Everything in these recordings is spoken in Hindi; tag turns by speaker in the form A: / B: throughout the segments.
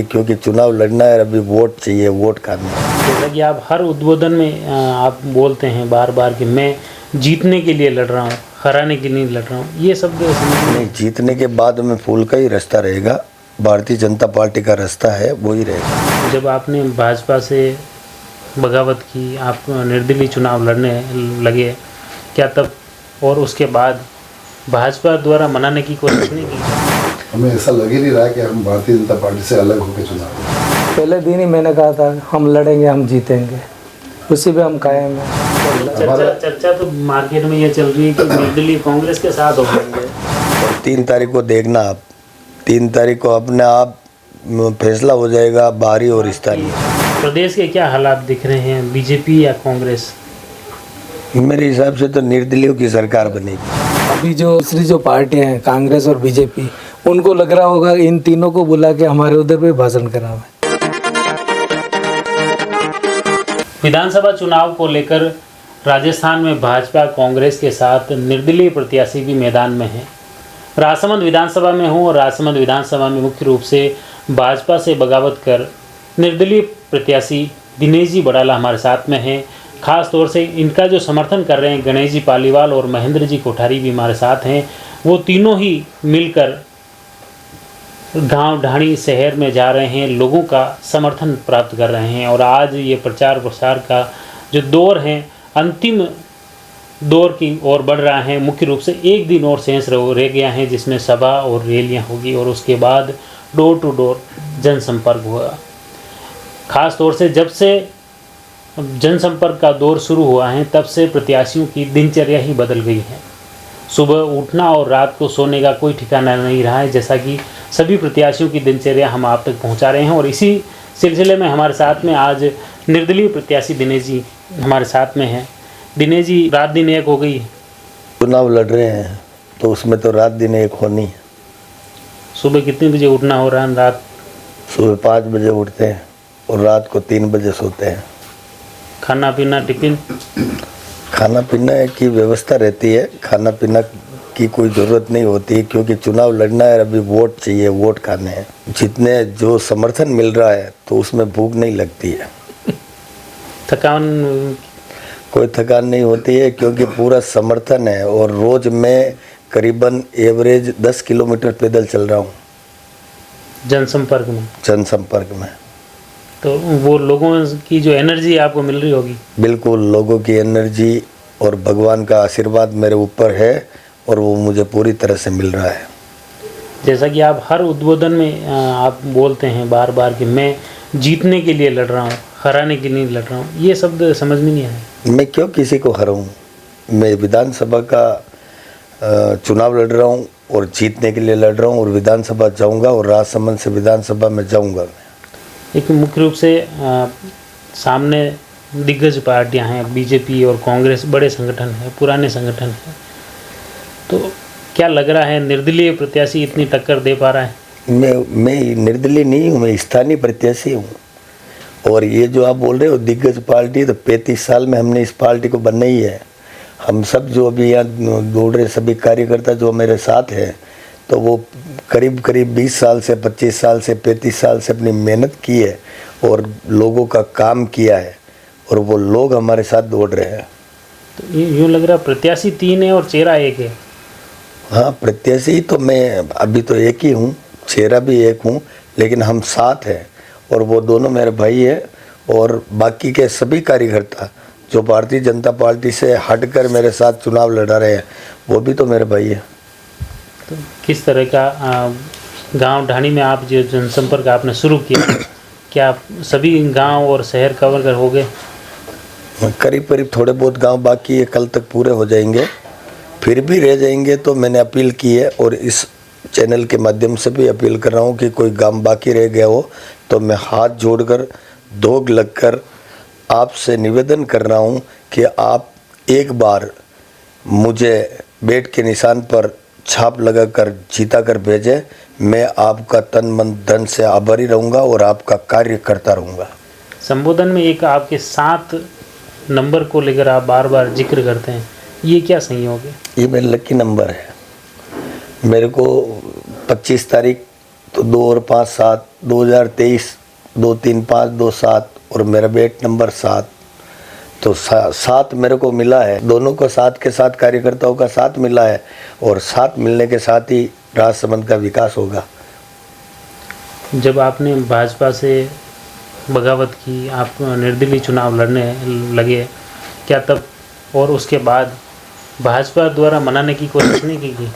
A: क्योंकि चुनाव लड़ना है, अभी वोट चाहिए, वोट करना है।
B: जैसा कि आप हर उद्बोधन में आप बोलते हैं बार बार कि मैं जीतने के लिए लड़ रहा हूँ, हराने के लिए नहीं लड़ रहा हूँ, ये शब्द
A: नहीं, जीतने के बाद में फूल का ही रास्ता रहेगा, भारतीय जनता पार्टी का रास्ता है वही रहेगा।
B: जब आपने भाजपा से बगावत की, आप निर्दलीय चुनाव लड़ने लगे, क्या तब और उसके बाद भाजपा द्वारा मनाने की कोशिश नहीं की?
C: हमें ऐसा लग ही नहीं रहा कि हम भारतीय जनता पार्टी से अलग होकर चुनाव।
D: पहले दिन ही मैंने कहा था हम लड़ेंगे, हम जीतेंगे, उसी पे हम कायम हैं।
B: चर्चा तो मार्केट में ये चल रही है कि निर्दलीय कांग्रेस के साथ हो जाएंगे।
A: 3 तारीख को देखना आप, 3 तारीख को अपने आप फैसला हो जाएगा बाहरी और स्थानीय।
B: प्रदेश के क्या हालात दिख रहे हैं, बीजेपी या कांग्रेस?
A: मेरे हिसाब से तो निर्दलीयों की सरकार बनेगी।
D: अभी जो दूसरी जो पार्टियां हैं, कांग्रेस और बीजेपी, उनको लग रहा होगा इन तीनों को बुला के हमारे उधर पे भाषण करावे।
B: विधानसभा चुनाव को लेकर राजस्थान में भाजपा कांग्रेस के साथ निर्दलीय प्रत्याशी भी मैदान में हैं। राजसमंद विधानसभा में हूँ और राजसमंद विधानसभा में मुख्य रूप से भाजपा से बगावत कर निर्दलीय प्रत्याशी दिनेश जी बड़ाला हमारे साथ में हैं। खास तौर से इनका जो समर्थन कर रहे हैं गणेश जी पालीवाल और महेंद्र जी कोठारी भी हमारे साथ हैं। वो तीनों ही मिलकर गांव ढाणी शहर में जा रहे हैं, लोगों का समर्थन प्राप्त कर रहे हैं और आज ये प्रचार प्रसार का जो दौर है अंतिम दौर की ओर बढ़ रहा है। मुख्य रूप से एक दिन और शेष रह गया है जिसमें सभा और रैलियां होगी और उसके बाद डोर टू डोर जनसंपर्क होगा। खास तौर से जब से जनसंपर्क का दौर शुरू हुआ है तब से प्रत्याशियों की दिनचर्या ही बदल गई है। सुबह उठना और रात को सोने का कोई ठिकाना नहीं रहा है, जैसा कि सभी प्रत्याशियों की दिनचर्या हम आप तक पहुंचा रहे हैं। और इसी सिलसिले में हमारे साथ में आज निर्दलीय प्रत्याशी दिनेश जी हमारे साथ में हैं। दिनेश जी, रात दिन एक हो गई,
A: चुनाव लड़ रहे हैं तो उसमें तो रात दिन एक होनी है।
B: सुबह कितने बजे उठना हो रहा है? रात
A: सुबह 5 बजे उठते हैं और रात को 3 बजे सोते हैं।
B: खाना पीना, टिफिन?
A: खाना पीना की व्यवस्था रहती है, खाना पीना की कोई ज़रूरत नहीं होती क्योंकि चुनाव लड़ना है, अभी वोट चाहिए, वोट खाने हैं। जितने जो समर्थन मिल रहा है तो उसमें भूख नहीं लगती है।
B: थकान?
A: कोई थकान नहीं होती है क्योंकि पूरा समर्थन है और रोज़ मैं करीबन एवरेज 10 किलोमीटर पैदल चल रहा हूँ
B: जनसंपर्क में।
A: जनसंपर्क में।
B: तो वो लोगों की जो एनर्जी आपको मिल रही होगी?
A: बिल्कुल, लोगों की एनर्जी और भगवान का आशीर्वाद मेरे ऊपर है और वो मुझे पूरी तरह से मिल रहा है।
B: जैसा कि आप हर उद्बोधन में आप बोलते हैं बार बार कि मैं जीतने के लिए लड़ रहा हूँ, हराने के लिए नहीं लड़ रहा हूँ, ये शब्द समझ में नहीं आया।
A: मैं क्यों किसी को हराऊँ? मैं विधानसभा का चुनाव लड़ रहा हूँ और जीतने के लिए लड़ रहा हूँ और विधानसभा जाऊँगा और राजसमंद से विधानसभा में जाऊँगा।
B: एक मुख्य रूप से सामने दिग्गज पार्टियां हैं, बीजेपी और कांग्रेस, बड़े संगठन हैं, पुराने संगठन हैं। तो क्या लग रहा है निर्दलीय प्रत्याशी इतनी टक्कर दे पा रहा है?
A: मैं निर्दलीय नहीं हूँ, मैं स्थानीय प्रत्याशी हूँ। और ये जो आप बोल रहे हो दिग्गज पार्टी, तो 35 साल में हमने इस पार्टी को बनाई है। हम सब जो अभी यहाँ दौड़ रहे सभी कार्यकर्ता जो मेरे साथ हैं, तो वो करीब 20 साल से 25 साल से 35 साल से अपनी मेहनत की है और लोगों का काम किया है और वो लोग हमारे साथ दौड़ रहे हैं।
B: तो यूँ लग रहा प्रत्याशी 3 है और चेहरा 1 है।
A: हाँ, प्रत्याशी तो मैं अभी तो एक ही हूँ, चेहरा भी एक हूँ, लेकिन हम साथ हैं और वो दोनों मेरे भाई है और बाकी के सभी कार्यकर्ता जो भारतीय जनता पार्टी से हटकर मेरे साथ चुनाव लड़ा रहे हैं वो भी तो मेरे भाई है।
B: तो किस तरह का गांव ढाणी में आप जो जनसंपर्क आपने शुरू किया, क्या सभी गांव और शहर कवर कर हो गए?
A: करीब थोड़े बहुत गांव बाकी है, कल तक पूरे हो जाएंगे। फिर भी रह जाएंगे तो मैंने अपील की है और इस चैनल के माध्यम से भी अपील कर रहा हूँ कि कोई गांव बाकी रह गया हो तो मैं हाथ जोड़कर धोख लगकर आपसे निवेदन कर रहा हूँ कि आप एक बार मुझे बेट के निशान पर छाप लगाकर जीता कर भेजें। मैं आपका तन मन धन से आभारी रहूँगा और आपका कार्य करता रहूँगा।
B: संबोधन में एक आपके 7 नंबर को लेकर आप बार बार जिक्र करते हैं, ये क्या संयोग है?
A: ये मेरा लकी नंबर है। मेरे को 25 तारीख तो 2 और 5 7, 2023 2 3 5 2 7 और मेरा बेट नंबर 7, तो 7 मेरे को मिला है। दोनों को साथ के साथ कार्यकर्ताओं का साथ मिला है और साथ मिलने के साथ ही राजसमंद का विकास होगा।
B: जब आपने भाजपा से बगावत की, आप निर्दलीय चुनाव लड़ने लगे, क्या तब और उसके बाद भाजपा द्वारा मनाने की कोशिश नहीं की?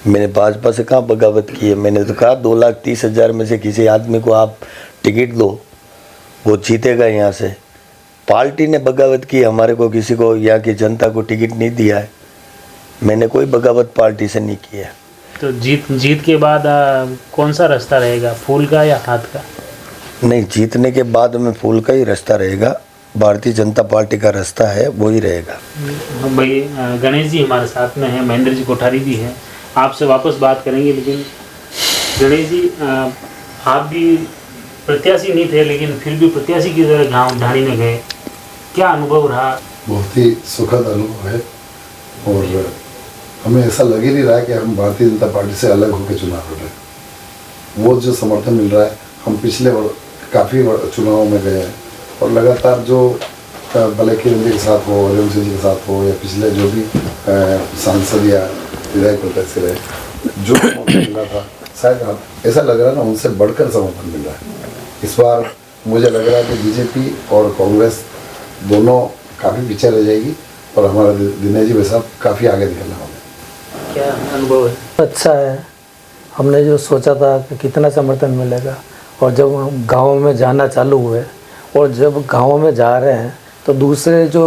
A: मैंने भाजपा से कहाँ बगावत की है। मैंने तो कहा 2,30,000 में से किसी आदमी को आप टिकट दो, वो जीतेगा यहाँ से। पार्टी ने बगावत की, हमारे को किसी को यहाँ की जनता को टिकट नहीं दिया है। मैंने कोई बगावत पार्टी से नहीं की है।
B: तो जीत के बाद कौन सा रास्ता रहेगा, फूल का या हाथ का?
A: नहीं, जीतने के बाद में फूल का ही रास्ता रहेगा। भारतीय जनता पार्टी का रास्ता है वही रहेगा।
B: भाई गणेश जी हमारे साथ में हैं, महेंद्र जी कोठारी भी हैं, आपसे वापस बात करेंगे। लेकिन गणेश जी, आप भी प्रत्याशी नहीं थे लेकिन फिर भी प्रत्याशी की तरह गाँव ढाणी में गए, क्या अनुभव रहा?
C: बहुत ही सुखद अनुभव है और हमें ऐसा लग ही नहीं रहा है कि हम भारतीय जनता पार्टी से अलग होकर चुनाव लड़ रहे हैं। वो जो समर्थन मिल रहा है, हम पिछले काफ़ी चुनावों में गए हैं और लगातार जो भले किरण जी के साथ हो, रेवण सिंह जी के साथ हो, या पिछले जो भी सांसद या विधायक प्रत्याशी रहे, जो समर्थन मिल रहा था, शायद ऐसा लग रहा है ना उनसे बढ़कर समर्थन मिल रहा है। इस बार मुझे लग रहा है कि बीजेपी और कांग्रेस दोनों काफ़ी पीछे रह जाएगी और हमारा दिनेश जी भाई साहब काफ़ी आगे निकलना होगा।
B: क्या अनुभव है?
D: अच्छा है। हमने जो सोचा था कि कितना समर्थन मिलेगा, और जब हम गाँव में जाना चालू हुए और जब गाँव में जा रहे हैं तो दूसरे जो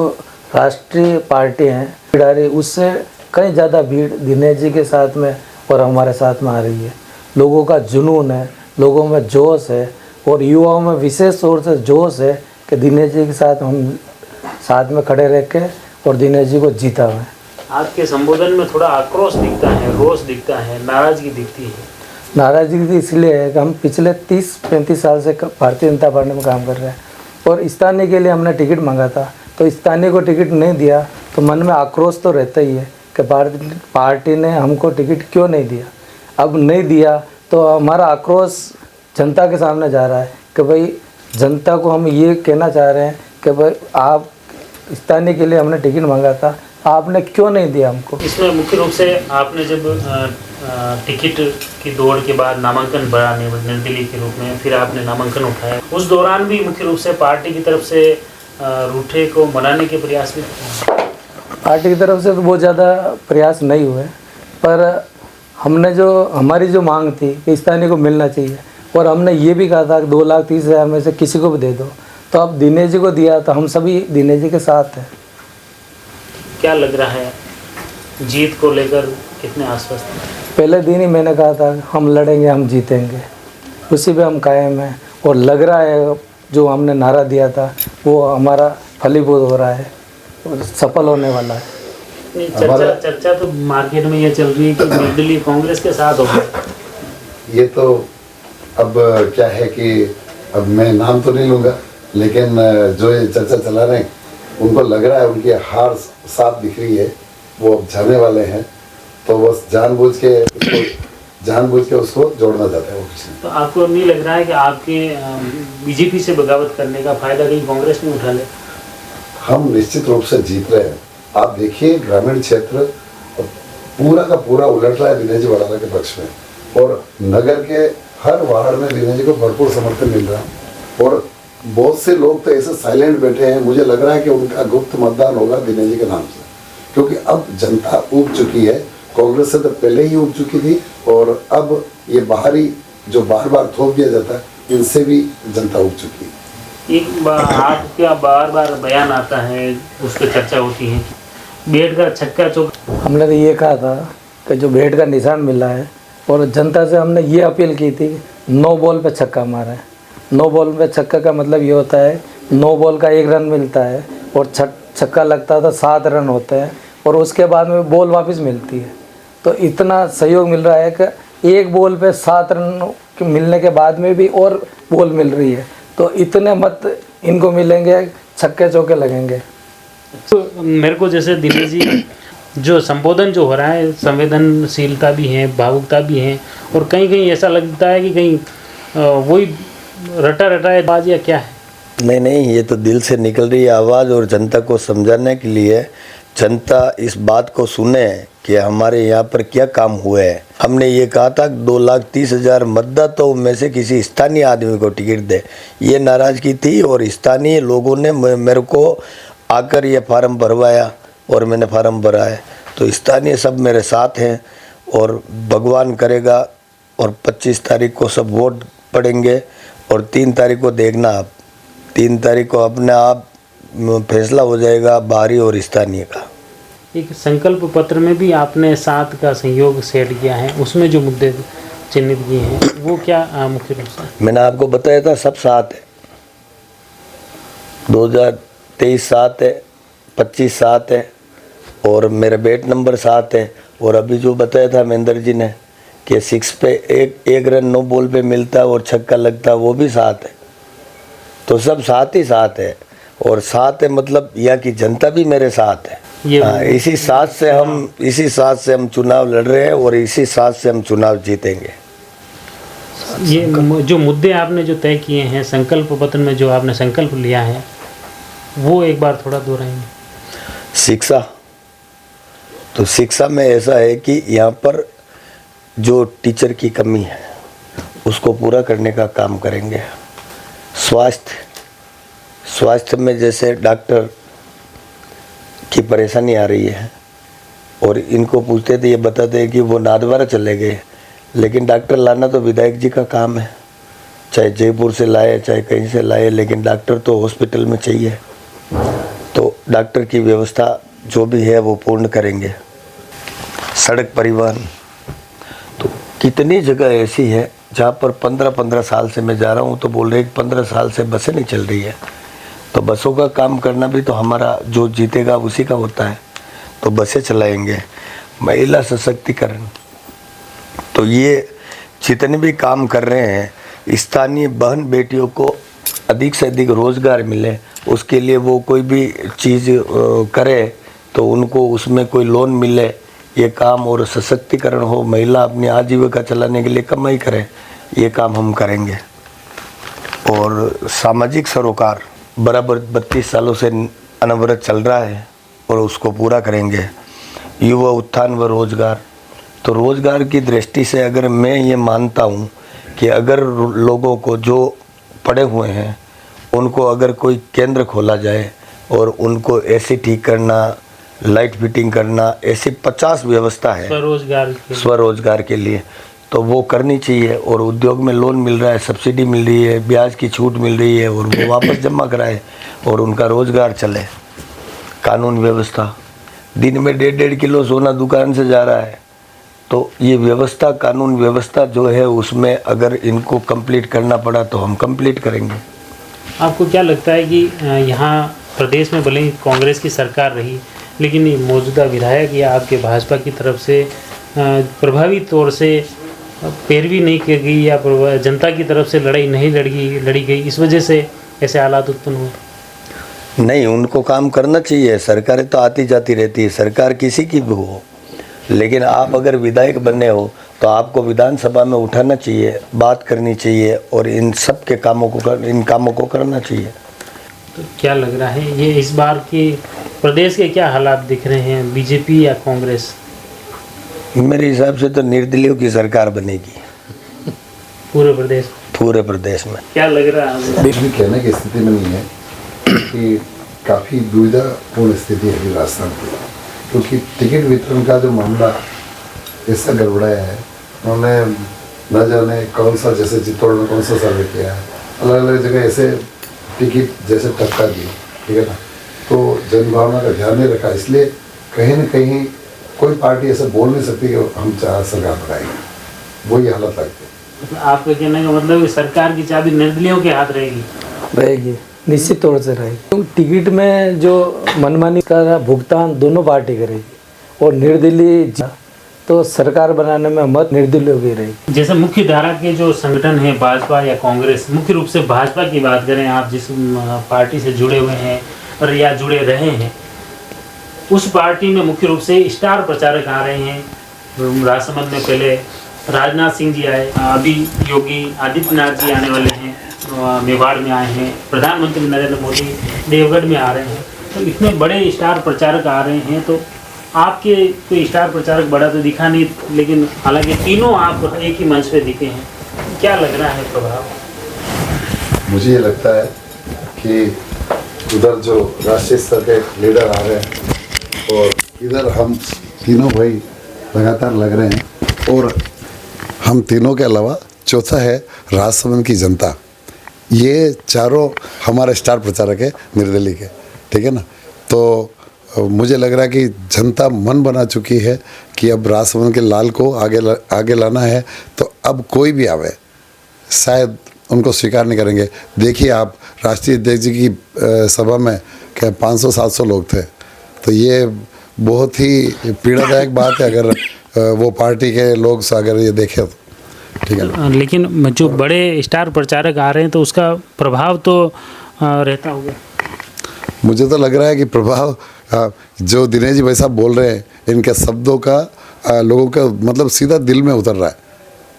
D: राष्ट्रीय पार्टी हैं पिडारी, उससे कहीं ज़्यादा भीड़ दिनेश जी के साथ में और हमारे साथ में आ रही है। लोगों का जुनून है, लोगों में जोश है और युवाओं में विशेष तौर से जोश है कि दिनेश जी के साथ हम साथ में खड़े रह के और दिनेश जी को जीता हुआ है।
B: आपके संबोधन में थोड़ा आक्रोश दिखता है, रोष दिखता है, नाराजगी दिखती है।
D: नाराजगी इसलिए है कि हम पिछले 30-35 साल से भारतीय जनता पार्टी में काम कर रहे हैं और स्थानीय के लिए हमने टिकट मांगा था, तो स्थानीय को टिकट नहीं दिया तो मन में आक्रोश तो रहता ही है कि पार्टी ने हमको टिकट क्यों नहीं दिया। अब नहीं दिया तो हमारा आक्रोश जनता के सामने जा रहा है कि भाई जनता को हम ये कहना चाह रहे हैं कि भाई आप स्थानीय के लिए हमने टिकट मांगा था, आपने क्यों नहीं दिया हमको।
B: इसमें मुख्य रूप से आपने जब टिकट की दौड़ के बाद नामांकन भरा निर्दलीय के रूप में, फिर आपने नामांकन उठाया, उस दौरान भी मुख्य रूप से पार्टी की तरफ से रूठे को मनाने के प्रयास भी थे?
D: पार्टी की तरफ से तो बहुत ज़्यादा प्रयास नहीं हुए, पर हमने जो हमारी जो मांग थी कि स्थानीय को मिलना चाहिए और हमने ये भी कहा था कि 2,30,000 में से किसी को भी दे दो, तो अब दिनेश जी को दिया तो हम सभी दिनेश जी के साथ हैं।
B: क्या लग रहा है, जीत को लेकर कितने आश्वस्त हैं?
D: पहले दिन ही मैंने कहा था हम लड़ेंगे, हम जीतेंगे, उसी पे हम कायम हैं और लग रहा है जो हमने नारा दिया था वो हमारा फलीभूत हो रहा है और सफल होने वाला है।
B: चर्चा तो मार्केट में ये चल रही है कि निर्दलीय कांग्रेस के साथ हो गए।
C: ये तो अब क्या है कि अब मैं नाम तो नहीं लूँगा, लेकिन जो ये चर्चा चला रहे हैं उनको लग रहा है उनकी हार साफ दिख रही है, वो अब जाने वाले हैं, तो बस जानबूझ के उसको जोड़ना चाहते हैं वो किसी।
B: तो आपको नहीं लग रहा है कि आपके बीजेपी से बगावत करने का फायदा कहीं कांग्रेस में उठा ले?
C: हम निश्चित रूप से जीत रहे हैं। आप देखिए ग्रामीण क्षेत्र पूरा का पूरा उलट रहा है दिनेश जी वड़ाला के पक्ष में और नगर के हर वार्ड में दिनेश जी को भरपूर समर्थन मिल रहा है और बहुत से लोग तो ऐसे साइलेंट बैठे हैं, मुझे लग रहा है कि उनका गुप्त मतदान होगा दिनेश जी के नाम से, क्योंकि अब जनता उब चुकी है। कांग्रेस से तो पहले ही उब चुकी थी और अब ये बाहरी जो बार बार थोप दिया जाता है इनसे भी जनता उब चुकी है।
B: एक बार आपका बार बार बयान आता है, उस पर चर्चा होती है, बैट का छक्का चौका।
D: हमने तो ये कहा था कि जो बैट का निशान मिला है और जनता से हमने ये अपील की थी 9 बॉल पे छक्का मारा है। 9 बॉल पे छक्का का मतलब ये होता है 9 बॉल का 1 रन मिलता है और छक्का लगता था 7 रन होते हैं और उसके बाद में बॉल वापस मिलती है। तो इतना सहयोग मिल रहा है कि 1 बॉल पे 7 रन मिलने के बाद में भी और बॉल मिल रही है, तो इतने मत इनको मिलेंगे, छक्के चौके लगेंगे।
B: तो मेरे को जैसे दिनेश जी जो संबोधन जो हो रहा है संवेदनशीलता भी है, भावुकता भी है, और कहीं कहीं ऐसा लगता है कि कहीं वही रटा रटाए बाज या क्या है?
A: नहीं नहीं, ये तो दिल से निकल रही है आवाज़, और जनता को समझाने के लिए जनता इस बात को सुने कि हमारे यहाँ पर क्या काम हुए हैं। हमने ये कहा था 2,30,000 मतदाताओं में से किसी स्थानीय आदमी को टिकट दे, ये नाराज़गी थी, और स्थानीय लोगों ने मेरे को आकर ये फार्म भरवाया और मैंने फार्म भरा है। तो स्थानीय सब मेरे साथ हैं, और भगवान करेगा और 25 तारीख को सब वोट पड़ेंगे, और 3 तारीख को देखना आप, 3 तारीख को अपने आप फैसला हो जाएगा बाहरी और स्थानीय का।
B: एक संकल्प पत्र में भी आपने 7 का सहयोग सेट किया है, उसमें जो मुद्दे चिन्हित किए हैं वो क्या मुख्य रूप से? मैंने
A: आपको बताया था सब 7 है, 2023 7 है, 25 7 है, और मेरा बेट नंबर 7 है, और अभी जो बताया था महेंद्र जी ने कि 6 पे एक रन 9 बॉल पे मिलता है और छक्का लगता है, वो भी 7 है। तो सब 7 ही 7 है, और 7 है मतलब यहाँ की जनता भी मेरे साथ है। इसी साथ से हम चुनाव लड़ रहे हैं, और इसी साथ से हम चुनाव जीतेंगे।
B: ये जो मुद्दे आपने जो तय किए हैं संकल्प पत्र में, जो आपने संकल्प लिया है, वो एक बार थोड़ा दोहराएंगे।
A: शिक्षा, तो शिक्षा में ऐसा है कि यहाँ पर जो टीचर की कमी है उसको पूरा करने का काम करेंगे। स्वास्थ्य में जैसे डॉक्टर की परेशानी आ रही है, और इनको पूछते थे, ये बताते हैं कि वो नादवारा चले गए, लेकिन डॉक्टर लाना तो विधायक जी का काम है, चाहे जयपुर से लाए चाहे कहीं से लाए, लेकिन डॉक्टर तो हॉस्पिटल में चाहिए। तो डॉक्टर की व्यवस्था जो भी है वो पूर्ण करेंगे। सड़क परिवहन, तो कितनी जगह ऐसी है जहाँ पर 15 साल से मैं जा रहा हूँ, तो बोल रहे 15 साल से बसें नहीं चल रही है। तो बसों का काम करना भी तो हमारा, जो जीतेगा उसी का होता है, तो बसें चलाएंगे। महिला सशक्तिकरण, तो ये जितने भी काम कर रहे हैं, स्थानीय बहन बेटियों को अधिक से अधिक रोज़गार मिले, उसके लिए वो कोई भी चीज़ करे तो उनको उसमें कोई लोन मिले, ये काम, और सशक्तिकरण हो, महिला अपनी आजीविका चलाने के लिए कमाई करे, ये काम हम करेंगे। और सामाजिक सरोकार बराबर 32 सालों से अनवरत चल रहा है, और उसको पूरा करेंगे। युवा उत्थान व रोजगार, तो रोजगार की दृष्टि से अगर मैं ये मानता हूँ कि अगर लोगों को जो पड़े हुए हैं उनको अगर कोई केंद्र खोला जाए, और उनको एसी ठीक करना, लाइट फिटिंग करना, ऐसी 50 व्यवस्था है स्वरोजगार के लिए, तो वो करनी चाहिए। और उद्योग में लोन मिल रहा है, सब्सिडी मिल रही है, ब्याज की छूट मिल रही है, और वो वापस जमा कराए और उनका रोजगार चले। कानून व्यवस्था, दिन में 1.5 किलो सोना दुकान से जा रहा है, तो ये व्यवस्था, कानून व्यवस्था जो है, उसमें अगर इनको कंप्लीट करना पड़ा तो हम कंप्लीट करेंगे।
B: आपको क्या लगता है कि यहाँ प्रदेश में भले ही कांग्रेस की सरकार रही, लेकिन ये मौजूदा विधायक या आपके भाजपा की तरफ से प्रभावी तौर से पैरवी नहीं की गई, या जनता की तरफ से लड़ाई नहीं लड़ी गई, इस वजह से ऐसे हालात उत्पन्न हुए?
A: नहीं, उनको काम करना चाहिए। सरकारें तो आती जाती रहती है, सरकार किसी की भी हो, लेकिन आप अगर विधायक बने हो तो आपको विधानसभा में उठाना चाहिए, बात करनी चाहिए, और इन सब के कामों को करना चाहिए।
B: तो क्या लग रहा है ये इस बार के प्रदेश के क्या हालात दिख रहे हैं, बीजेपी या कांग्रेस?
A: मेरे हिसाब से तो निर्दलीयों की सरकार बनेगी
B: पूरे प्रदेश में। क्या लग रहा है?
C: भी कहने की स्थिति में नहीं है कि काफ़ी दुविधापूर्ण स्थिति है अभी राजस्थान की, क्योंकि टिकट वितरण का जो मामला ऐसा गड़बड़ाया है, उन्होंने न जाने कौन सा, जैसे चित्तौड़ में कौन सा सर्वे किया है, अलग अलग जगह ऐसे टिकट जैसे टक्का दी, ठीक है ना। तो जनभावना का ध्यान नहीं रखा, इसलिए कहीं न कहीं कोई पार्टी ऐसा बोल नहीं सकती कि हम सरकार बनाएंगे, वही हालत लगती है।
B: तो आपका कहने का मतलब है सरकार की चाबी निर्दलीयों के हाथ रहेगी?
D: निश्चित तौर से रहेगी। तो टिकट में जो मनमानी का भुगतान दोनों पार्टी करेगी, और निर्दलीय तो सरकार बनाने में मत निर्दलीयों की रहेगी।
B: जैसे मुख्य धारा के जो संगठन है भाजपा या कांग्रेस, मुख्य रूप से भाजपा की बात करें, आप जिस पार्टी से जुड़े हुए हैं और या जुड़े रहे हैं, उस पार्टी में मुख्य रूप से स्टार प्रचारक आ रहे हैं। राजसमंद में पहले राजनाथ सिंह जी आए, अभी योगी आदित्यनाथ जी आने वाले हैं, मेवाड़ में आए हैं, प्रधानमंत्री नरेंद्र मोदी देवगढ़ में आ रहे हैं। तो इतने बड़े स्टार प्रचारक आ रहे हैं, तो आपके कोई स्टार प्रचारक बड़ा तो दिखा नहीं, लेकिन हालांकि तीनों आप एक ही मंच पे दिखे हैं, क्या लग रहा है प्रभाव?
C: मुझे ये लगता है कि उधर जो राष्ट्रीय स्तर के लीडर आ रहे हैं और इधर हम तीनों भाई लगातार लग रहे हैं, और हम तीनों के अलावा चौथा है राजसमंद की जनता। ये चारों हमारे स्टार प्रचारक है निर्दलीय के, ठीक है ना। तो मुझे लग रहा है कि जनता मन बना चुकी है कि अब राजसमंद के लाल को आगे लाना है, तो अब कोई भी आवे शायद उनको स्वीकार नहीं करेंगे। देखिए आप, राष्ट्रीय अध्यक्ष जी की सभा में क्या 500-700 लोग थे, तो ये बहुत ही पीड़ादायक बात है अगर वो पार्टी के लोग अगर ये देखें तो, ठीक है।
B: लेकिन जो बड़े स्टार प्रचारक आ रहे हैं तो उसका प्रभाव तो रहता होगा।
C: मुझे तो लग रहा है कि प्रभाव जो दिनेश जी भाई साहब बोल रहे हैं, इनके शब्दों का लोगों का मतलब सीधा दिल में उतर रहा है।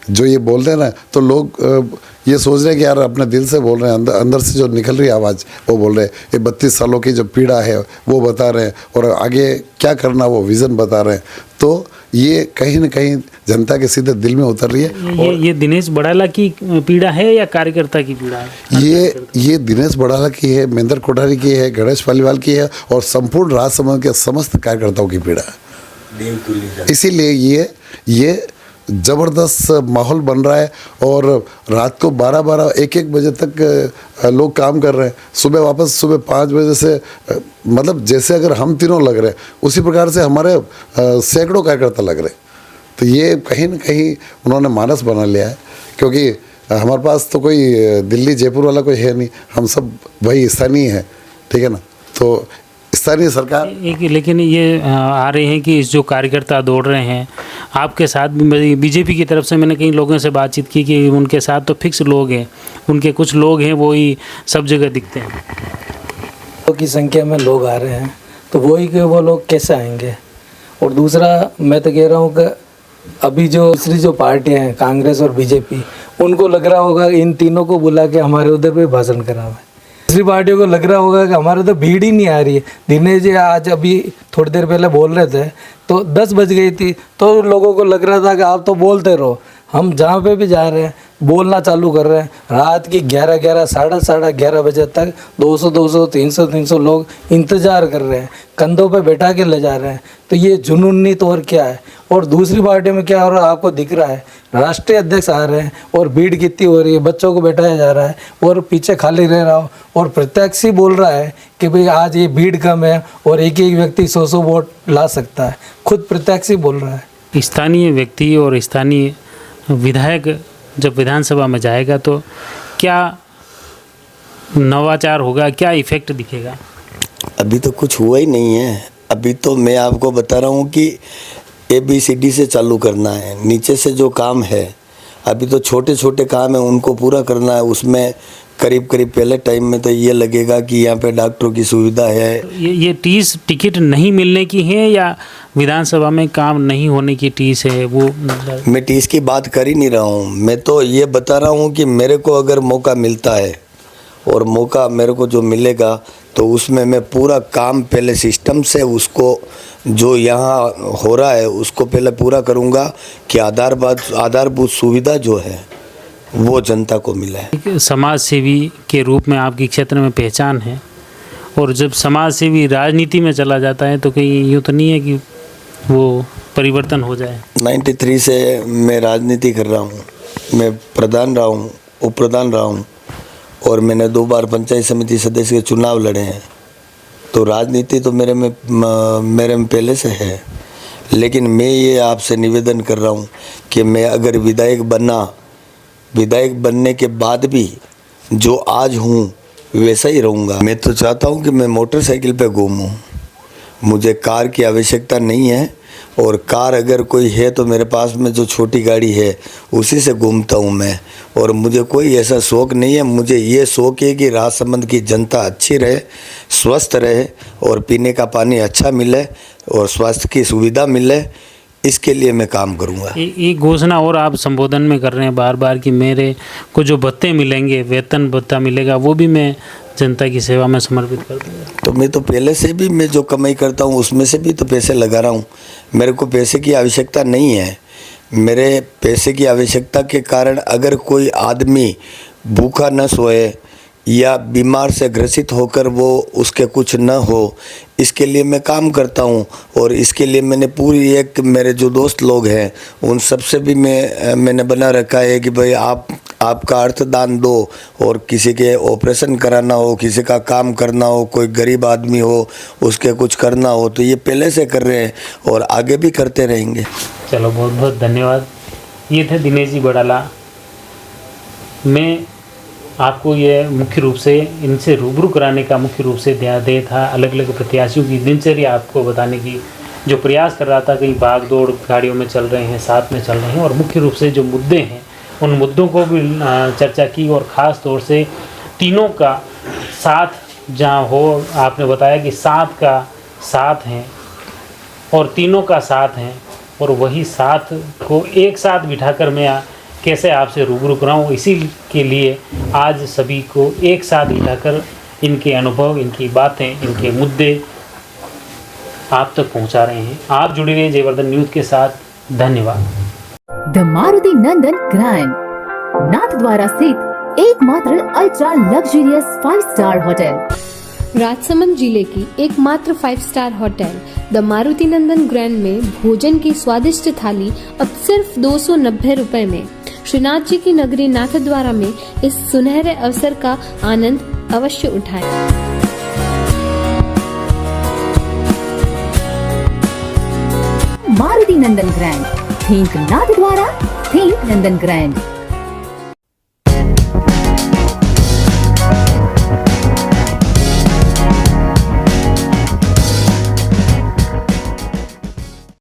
C: जो ये बोल रहे हैं ना, तो लोग ये सोच रहे हैं कि यार अपने दिल से बोल रहे हैं, अंदर से जो निकल रही है आवाज़ वो बोल रहे हैं। ये 32 सालों की जो पीड़ा है वो बता रहे हैं, और आगे क्या करना वो विज़न बता रहे हैं। तो ये कहीं ना कहीं जनता के सीधे दिल में उतर रही है।
B: ये दिनेश बड़ाला की पीड़ा है या कार्यकर्ता की पीड़ा है?
C: ये दिनेश बड़ाला की है, महेंद्र कोठारी की है, गणेश पालीवाल की है, और संपूर्ण राजसमंद के समस्त कार्यकर्ताओं की पीड़ा है। इसीलिए ये ज़बरदस्त माहौल बन रहा है, और रात को 12-12, 1-1 बजे तक लोग काम कर रहे हैं, सुबह 5 बजे से मतलब जैसे अगर हम तीनों लग रहे हैं उसी प्रकार से हमारे सैकड़ों कार्यकर्ता लग रहे हैं। तो ये कहीं ना कहीं उन्होंने मानस बना लिया है, क्योंकि हमारे पास तो कोई दिल्ली जयपुर वाला कोई है नहीं, हम सब वही स्थानीय हैं, ठीक है ना। तो स्थानीय सरकार
B: लेकिन ये आ रहे हैं कि जो कार्यकर्ता दौड़ रहे हैं आपके साथ भी, बीजेपी की तरफ से मैंने कई लोगों से बातचीत की कि उनके साथ तो फिक्स लोग हैं, उनके कुछ लोग हैं वो ही सब जगह दिखते हैं।
D: की संख्या में लोग आ रहे हैं, तो वही कि वो लोग कैसे आएंगे। और दूसरा मैं तो कह रहा हूँ कि अभी जो दूसरी जो पार्टियाँ हैं कांग्रेस और बीजेपी, उनको लग रहा होगा इन तीनों को बुला के हमारे उधर पे भाषण करावे। दूसरी पार्टियों को लग रहा होगा कि हमारे तो भीड़ ही नहीं आ रही है। दिनेश जी आज अभी थोड़ी देर पहले बोल रहे थे तो 10 बज गई थी, तो लोगों को लग रहा था कि आप तो बोलते रहो, हम जहाँ पे भी जा रहे हैं बोलना चालू कर रहे हैं। रात की 11 साढ़े 11 बजे तक 200 300 लोग इंतज़ार कर रहे हैं, कंधों पे बैठा के ले जा रहे हैं। तो ये जुनून नहीं तो और क्या है। और दूसरी पार्टी में क्या हो रहा है आपको दिख रहा है, राष्ट्रीय अध्यक्ष आ रहे हैं और भीड़ कितनी हो रही है, बच्चों को बैठाया जा रहा है और पीछे खाली रह रहा हो, और प्रत्याशी बोल रहा है कि भाई आज ये भीड़ कम है और एक व्यक्ति 100 वोट ला सकता है। खुद प्रत्याशी बोल रहा है।
B: स्थानीय व्यक्ति और स्थानीय विधायक जब विधानसभा में जाएगा तो क्या नवाचार होगा, क्या इफेक्ट दिखेगा?
A: अभी तो कुछ हुआ ही नहीं है। अभी तो मैं आपको बता रहा हूँ कि ABCD से चालू करना है, नीचे से जो काम है अभी तो छोटे छोटे काम है उनको पूरा करना है। उसमें करीब पहले टाइम में तो ये लगेगा कि यहाँ पे डॉक्टरों की सुविधा है।
B: ये टीस टिकट नहीं मिलने की है या विधानसभा में काम नहीं होने की टीस है? वो
A: मैं टीस की बात कर ही नहीं रहा हूँ, मैं तो ये बता रहा हूँ कि मेरे को अगर मौका मिलता है और मौका मेरे को जो मिलेगा तो उसमें मैं पूरा काम पहले सिस्टम से उसको जो यहाँ हो रहा है उसको पहले पूरा करूँगा कि आधारभूत सुविधा जो है वो जनता को मिले।
B: समाज सेवी के रूप में आपकी क्षेत्र में पहचान है, और जब समाज सेवी राजनीति में चला जाता है तो कहीं यूँ तो नहीं है कि वो परिवर्तन हो जाए?
A: 93 से मैं राजनीति कर रहा हूँ, मैं प्रधान रहा हूँ, उप प्रधान रहा हूँ, और मैंने 2 बार पंचायत समिति सदस्य के चुनाव लड़े हैं। तो राजनीति तो मेरे में पहले से है। लेकिन मैं ये आपसे निवेदन कर रहा हूँ कि मैं अगर विधायक बनने के बाद भी जो आज हूँ वैसा ही रहूँगा। मैं तो चाहता हूँ कि मैं मोटरसाइकिल पे घूमूँ, मुझे कार की आवश्यकता नहीं है। और कार अगर कोई है तो मेरे पास में जो छोटी गाड़ी है उसी से घूमता हूँ मैं। और मुझे कोई ऐसा शौक़ नहीं है, मुझे ये शौक़ है कि राजसमंद की जनता अच्छी रहे, स्वस्थ रहे और पीने का पानी अच्छा मिले और स्वास्थ्य की सुविधा मिले, इसके लिए मैं काम करूँगा।
B: ये घोषणा और आप संबोधन में कर रहे हैं बार बार कि मेरे को जो भत्ते मिलेंगे, वेतन भत्ता मिलेगा, वो भी मैं जनता की सेवा में समर्पित कर दूँगा।
A: तो मैं तो पहले से भी मैं जो कमाई करता हूँ उसमें से भी तो पैसे लगा रहा हूँ। मेरे को पैसे की आवश्यकता नहीं है। मेरे पैसे की आवश्यकता के कारण अगर कोई आदमी भूखा न सोए या बीमार से ग्रसित होकर वो उसके कुछ न हो, इसके लिए मैं काम करता हूँ। और इसके लिए मैंने पूरी एक मेरे जो दोस्त लोग हैं उन सब से भी मैंने बना रखा है कि भाई आपका अर्थदान दो, और किसी के ऑपरेशन कराना हो, किसी का काम करना हो, कोई गरीब आदमी हो उसके कुछ करना हो, तो ये पहले से कर रहे हैं और आगे भी करते रहेंगे।
B: चलो बहुत बहुत धन्यवाद। ये थे दिनेश जी बड़ाला। मैं आपको ये मुख्य रूप से इनसे रूबरू कराने का मुख्य रूप से ध्यान था, अलग अलग प्रत्याशियों की दिनचर्या आपको बताने की जो प्रयास कर रहा था। कहीं भाग दौड़ गाड़ियों में चल रहे हैं, साथ में चल रहे हैं, और मुख्य रूप से जो मुद्दे हैं उन मुद्दों को भी चर्चा की, और ख़ास तौर से तीनों का साथ जहाँ हो, आपने बताया कि 7 का साथ हैं और तीनों का साथ हैं, और वही साथ को एक साथ बिठाकर मैं कैसे आपसे रूबरू कराऊँ, इसी के लिए आज सभी को एक साथ बिठाकर इनके अनुभव, इनकी बातें, इनके मुद्दे आप तक पहुंचा रहे हैं। आप जुड़े रहिए जयवर्धन न्यूज़ के साथ। धन्यवाद।
E: The Maruti Nandan grand, Nathdwara स्थित एकमात्र ultra luxurious 5 star hotel.
F: Rajsamand जिले की एकमात्र 5 star hotel the Maruti Nandan grand में भोजन की स्वादिष्ट थाली अब सिर्फ 290 रुपए में। श्रीनाथ जी की नगरी नाथद्वारा में इस सुनहरे अवसर का आनंद अवश्य उठाएं।
E: मारुति नंदन ग्रैंड, थिंक नाथद्वारा, थिंक नंदन ग्रैंड।